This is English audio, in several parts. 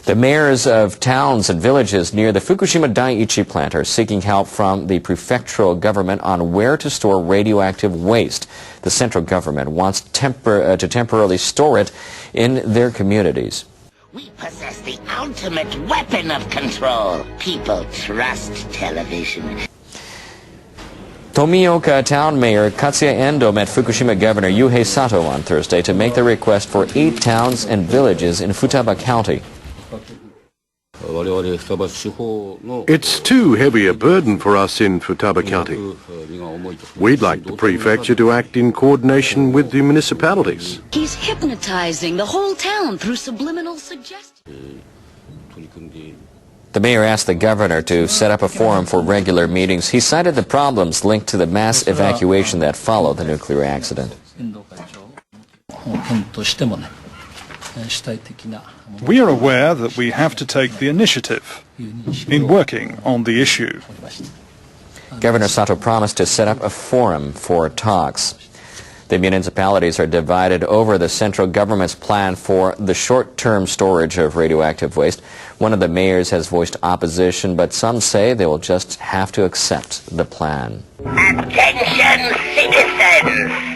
The mayors of towns and villages near the Fukushima Daiichi plant are seeking help from the prefectural government on where to store radioactive waste. The central government wants to temporarily store it in their communities. We possess the ultimate weapon of control. People trust television. Tomioka Town Mayor Katsuya Endo met Fukushima Governor Yuhei Sato on Thursday to make the request for 8 towns and villages in Futaba County. It's too heavy a burden for us in Futaba County. We'd like the prefecture to act in coordination with the municipalities. He's hypnotizing the whole town through subliminal suggestions. The mayor asked the governor to set up a forum for regular meetings. He cited the problems linked to the mass evacuation that followed the nuclear accident. We are aware that we have to take the initiative in working on the issue. Governor Sato promised to set up a forum for talks. The municipalities are divided over the central government's plan for the short-term storage of radioactive waste. One of the mayors has voiced opposition, but some say they will just have to accept the plan. Attention, citizens!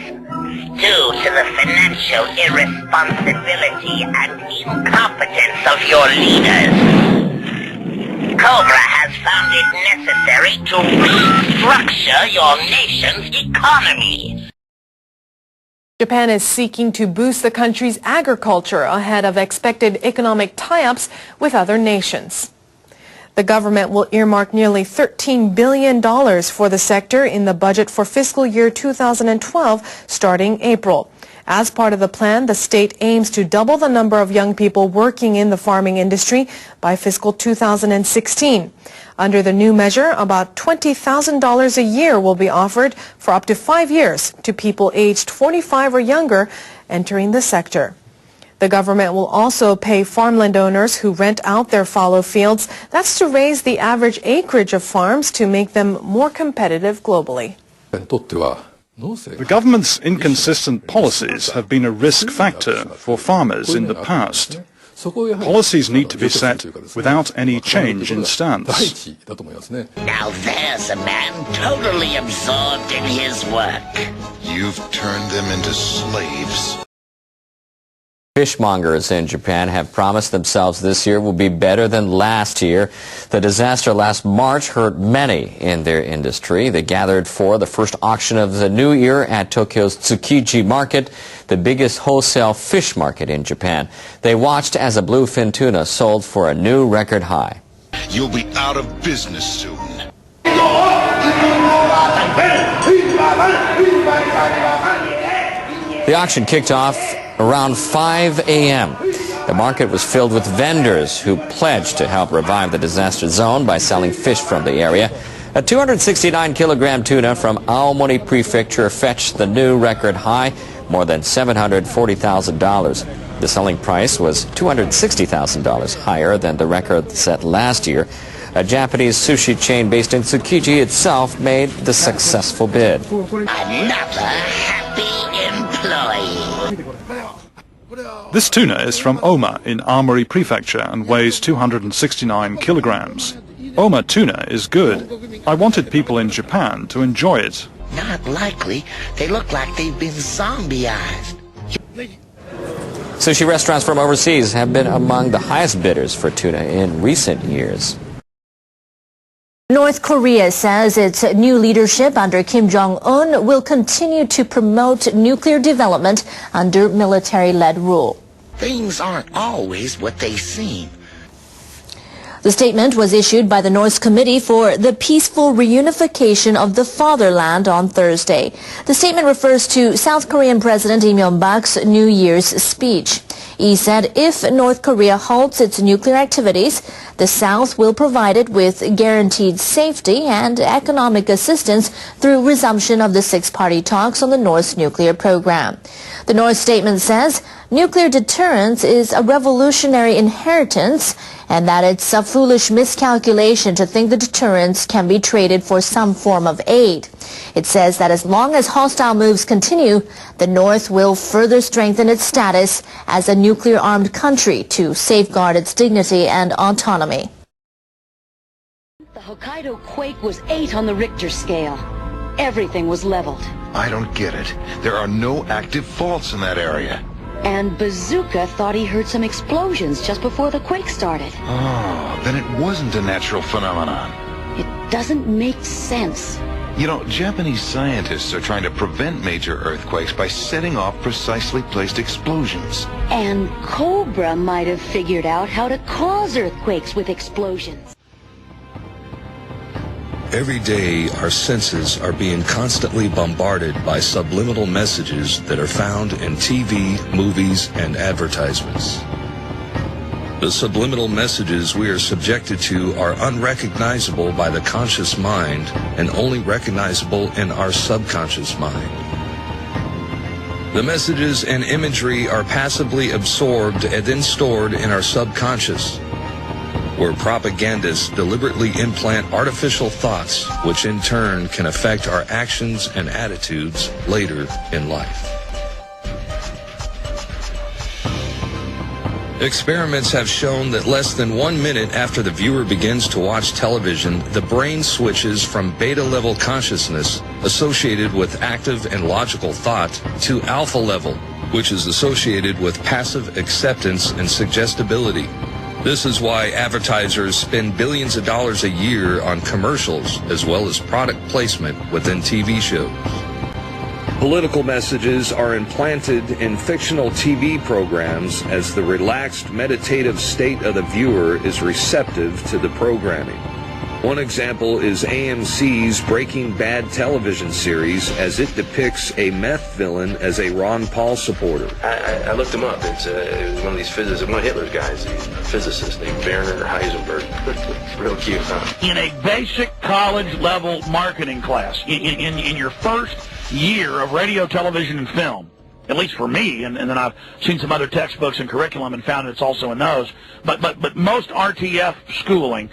Due to the financial irresponsibility and incompetence of your leaders, Cobra has found it necessary to restructure your nation's economy. Japan is seeking to boost the country's agriculture ahead of expected economic tie-ups with other nations. The government will earmark nearly $13 billion for the sector in the budget for fiscal year 2012 starting April. As part of the plan, the state aims to double the number of young people working in the farming industry by fiscal 2016. Under the new measure, about $20,000 a year will be offered for up to 5 years to people aged 45 or younger entering the sector. The government will also pay farmland owners who rent out their fallow fields. That's to raise the average acreage of farms to make them more competitive globally. The government's inconsistent policies have been a risk factor for farmers in the past. Policies need to be set without any change in stance. Now there's a man totally absorbed in his work. You've turned them into slaves. Fishmongers in Japan have promised themselves this year will be better than last year. The disaster last March hurt many in their industry. They gathered for the first auction of the new year at Tokyo's Tsukiji Market, the biggest wholesale fish market in Japan. They watched as a bluefin tuna sold for a new record high. You'll be out of business soon. The auction kicked off around 5 a.m. The market was filled with vendors who pledged to help revive the disaster zone by selling fish from the area. A 269-kilogram tuna from Aomori Prefecture fetched the new record high, more than $740,000. The selling price was $260,000 higher than the record set last year. A Japanese sushi chain based in Tsukiji itself made the successful bid. Another happy employee. This tuna is from Oma in Aomori Prefecture and weighs 269 kilograms. Oma tuna is good. I wanted people in Japan to enjoy it. Not likely. They look like they've been zombieized. Sushi restaurants from overseas have been among the highest bidders for tuna in recent years. North Korea says its new leadership under Kim Jong-un will continue to promote nuclear development under military-led rule. Things aren't always what they seem. The statement was issued by the North's Committee for the Peaceful Reunification of the Fatherland on Thursday. The statement refers to South Korean President Lee Myung-bak's New Year's speech. He said if North Korea halts its nuclear activities, the South will provide it with guaranteed safety and economic assistance through resumption of the six-party talks on the North's nuclear program. The North statement says nuclear deterrence is a revolutionary inheritance and that it's a foolish miscalculation to think the deterrence can be traded for some form of aid. It says that as long as hostile moves continue, the North will further strengthen its status as a nuclear-armed country to safeguard its dignity and autonomy. The Hokkaido quake was 8 on the Richter scale. Everything was leveled. I don't get it. There are no active faults in that area. And Bazooka thought he heard some explosions just before the quake started. Oh, then it wasn't a natural phenomenon. It doesn't make sense. You know, Japanese scientists are trying to prevent major earthquakes by setting off precisely placed explosions. And Cobra might have figured out how to cause earthquakes with explosions. Every day, our senses are being constantly bombarded by subliminal messages that are found in TV, movies, and advertisements. The subliminal messages we are subjected to are unrecognizable by the conscious mind and only recognizable in our subconscious mind. The messages and imagery are passively absorbed and then stored in our subconscious, where propagandists deliberately implant artificial thoughts, which in turn can affect our actions and attitudes later in life. Experiments have shown that less than 1 minute after the viewer begins to watch television, the brain switches from beta-level consciousness, associated with active and logical thought, to alpha level, which is associated with passive acceptance and suggestibility. This is why advertisers spend billions of dollars a year on commercials as well as product placement within TV shows. Political messages are implanted in fictional TV programs as the relaxed, meditative state of the viewer is receptive to the programming. One example is AMC's Breaking Bad television series, as it depicts a meth villain as a Ron Paul supporter. I looked him up. It was one of these physicists, one of Hitler's guys, a physicist named Werner Heisenberg. Real cute, huh? In a basic college-level marketing class, in your first year of radio, television, and film, at least for me, and then I've seen some other textbooks and curriculum and found it's also in those, but most RTF schooling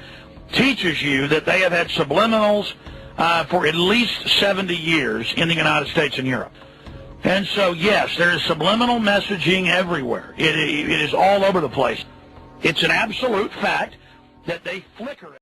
teaches you that they have had subliminals for at least 70 years in the United States and Europe. And so, yes, there is subliminal messaging everywhere. It is all over the place. It's an absolute fact that they flicker.